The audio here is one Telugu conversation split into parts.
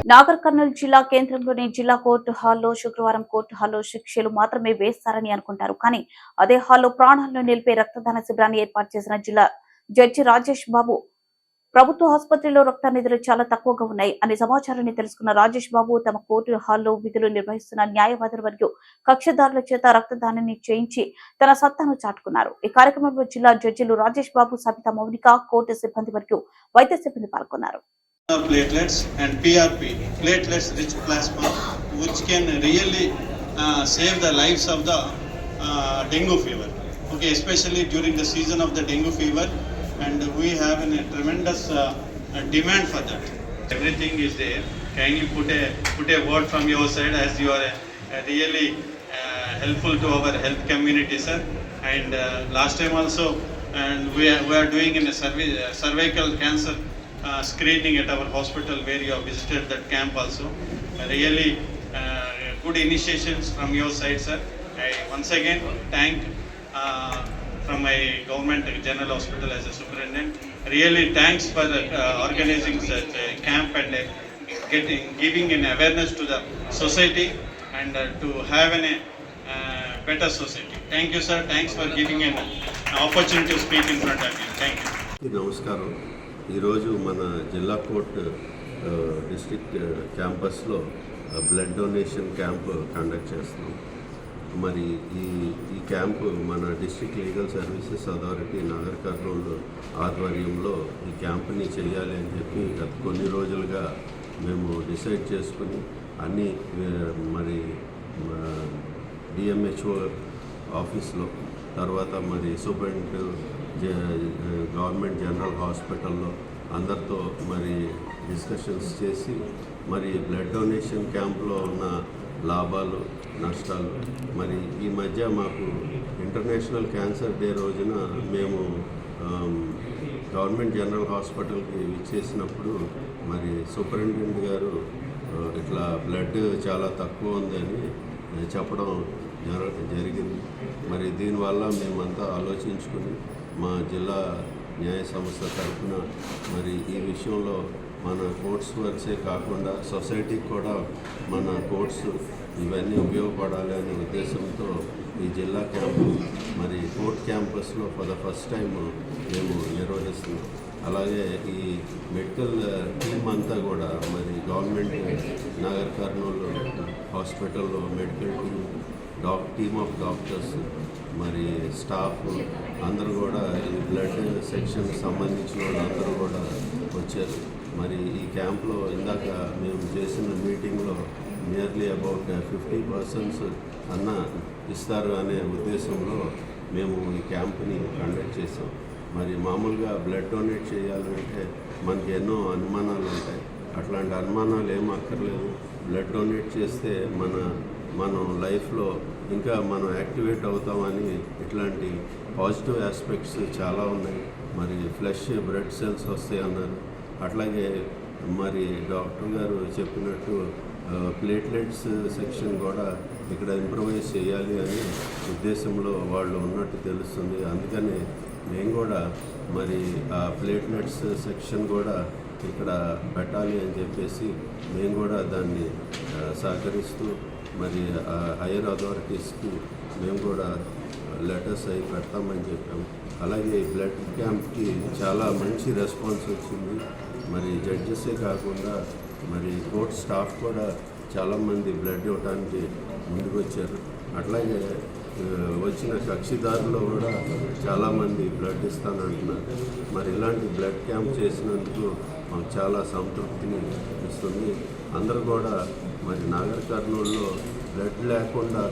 నాగర్ కర్నూలు జిల్లా కేంద్రంలోని జిల్లా కోర్టు హాల్లో శుక్రవారం కోర్టు హాల్లో శిక్షలు మాత్రమే వేస్తారని అనుకుంటారు. కానీ అదే హాల్లో ప్రాణాలను నిలిపే రక్తదాన శిబిరాన్ని ఏర్పాటు చేసిన జిల్లా జడ్జి రాజేష్ బాబు ప్రభుత్వ ఆసుపత్రిలో రక్త నిధులు చాలా తక్కువగా ఉన్నాయి అనే సమాచారాన్ని తెలుసుకున్న రాజేష్ బాబు తమ కోర్టు హాల్లో విధులు నిర్వహిస్తున్న న్యాయవాదుల మరియు కక్షదారుల చేత రక్తదానాన్ని చేయించి తన సత్తాను చాటుకున్నారు. ఈ కార్యక్రమంలో జిల్లా జడ్జిలు రాజేష్ బాబు, సబితా మౌనిక, కోర్టు సిబ్బంది మరియు వైద్య సిబ్బంది పాల్గొన్నారు. Platelets and PRP, platelets rich plasma, which can really save the lives of the dengue fever. Okay, especially during the season of the dengue fever, and we have a tremendous demand for that. Everything is there. Can you put a word from your side, as you are really helpful to our health community, sir? And last time also, and we are doing in a cervical cancer screening at our hospital, where you have visited that camp also. Really good initiations from your side, sir. I once again thank from my government general hospital as a superintendent. Really thanks for organizing such a camp and giving an awareness to the society and to have a better society. Thank you, sir. Thanks for giving an opportunity to speak in front of you. Thank you. Namaskaram. ఈరోజు మన జిల్లా కోర్టు డిస్ట్రిక్ట్ క్యాంపస్లో బ్లడ్ డొనేషన్ క్యాంప్ కండక్ట్ చేస్తున్నాం. మరి ఈ క్యాంపు మన district legal services authority Nagar Kurnool ఆధ్వర్యంలో ఈ క్యాంపుని చేయాలి అని చెప్పి గత కొన్ని రోజులుగా మేము డిసైడ్ చేసుకుని అన్ని మరి డిఎంహెచ్ఓ ఆఫీస్లో, తర్వాత మరి సూపరింటెండెంట్ గవర్నమెంట్ జనరల్ హాస్పిటల్లో అందరితో మరి డిస్కషన్స్ చేసి మరి బ్లడ్ డొనేషన్ క్యాంప్లో ఉన్న లాభాలు నష్టాలు, మరి ఈ మధ్య మాకు ఇంటర్నేషనల్ క్యాన్సర్ డే రోజున మేము గవర్నమెంట్ జనరల్ హాస్పిటల్కి విచ్చేసినప్పుడు మరి సూపరింటెండెంట్ గారు ఇట్లా బ్లడ్ చాలా తక్కువ ఉందని చెప్పడం జరిగింది. మరి దీనివల్ల మేమంతా ఆలోచించుకుని మా జిల్లా న్యాయ సంస్థ తరఫున మరి ఈ విషయంలో మన కోర్ట్స్ వర్క్సే కాకుండా సొసైటీకి కూడా మన కోర్ట్స్ ఇవన్నీ ఉపయోగపడాలి అనే ఉద్దేశంతో ఈ జిల్లా క్యాంపు మరి కోర్ట్ క్యాంపస్లో ఫర్ ద ఫస్ట్ టైం మేము నిర్వహిస్తున్నాం. అలాగే ఈ మెడికల్ టీమ్ అంతా కూడా మరి గవర్నమెంట్ నాగర్ కర్నూలు హాస్పిటల్లో మెడికల్ టీమ్ ఆఫ్ డాక్టర్స్, మరి స్టాఫ్ అందరూ కూడా ఈ బ్లడ్ సెక్షన్ సంబంధించిన వాళ్ళందరూ కూడా వచ్చారు. మరి ఈ క్యాంప్లో ఇందాక మేము చేసిన మీటింగ్లో నియర్లీ అబౌట్ 50% అన్న ఇస్తారు అనే ఉద్దేశంలో మేము ఈ క్యాంప్ని కండక్ట్ చేసాం. మరి మామూలుగా బ్లడ్ డొనేట్ చేయాలంటే మనకి ఎన్నో అనుమానాలు ఉంటాయి. అట్లాంటి అనుమానాలు ఏం అక్కర్లేదు. బ్లడ్ డొనేట్ చేస్తే మనం లైఫ్లో ఇంకా మనం యాక్టివేట్ అవుతామని ఇట్లాంటి పాజిటివ్ ఆస్పెక్ట్స్ చాలా ఉన్నాయి. మరి ఫ్లెష్ బ్లడ్ సెల్స్ వస్తాయి అన్నారు. అట్లాగే మరి డాక్టర్ గారు చెప్పినట్టు ప్లేట్లెట్స్ సెక్షన్ కూడా ఇక్కడ ఇంప్రూవైజ్ చేయాలి అనే ఉద్దేశంలో వాళ్ళు ఉన్నట్టు తెలుస్తుంది. అందుకని మేము కూడా మరి ఆ ప్లేట్లెట్స్ సెక్షన్ కూడా ఇక్కడ పెట్టాలి అని చెప్పేసి మేము కూడా దాన్ని సహకరిస్తూ మరి హైయర్ అథారిటీస్కి మేము కూడా లెటర్స్ అవి పెడతామని చెప్పాము. అలాగే బ్లడ్ క్యాంప్కి చాలా మంచి రెస్పాన్స్ వచ్చింది. మరి జడ్జెసే కాకుండా మరి కోర్ట్ స్టాఫ్ కూడా చాలామంది బ్లడ్ ఇవ్వడానికి ముందుకు వచ్చారు. అట్లాగే వచ్చిన కక్షిదారులు కూడా చాలామంది బ్లడ్ ఇస్తానంటున్నారు. మరి ఇలాంటి బ్లడ్ క్యాంప్ చేసినందుకు మాకు చాలా సంతృప్తిని ఇస్తుంది. అందరూ కూడా మరి నాగర్ కర్నూలులో బ్లడ్ లేకుండా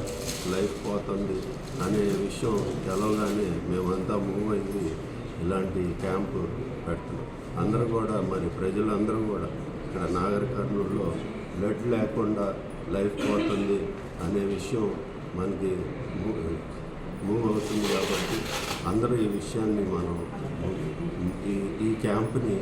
లైఫ్ పోతుంది అనే విషయం తెలవగానే మేమంతా మూవ్ అయ్యి ఇలాంటి క్యాంపు పెడుతున్నాం. అందరూ కూడా మరి ప్రజలందరూ కూడా ఇక్కడ నాగర్ కర్నూలులో బ్లడ్ లేకుండా లైఫ్ పోతుంది అనే విషయం మనకి మూవ్ అవుతుంది. కాబట్టి అందరూ ఈ విషయాన్ని మనం ఈ క్యాంప్ని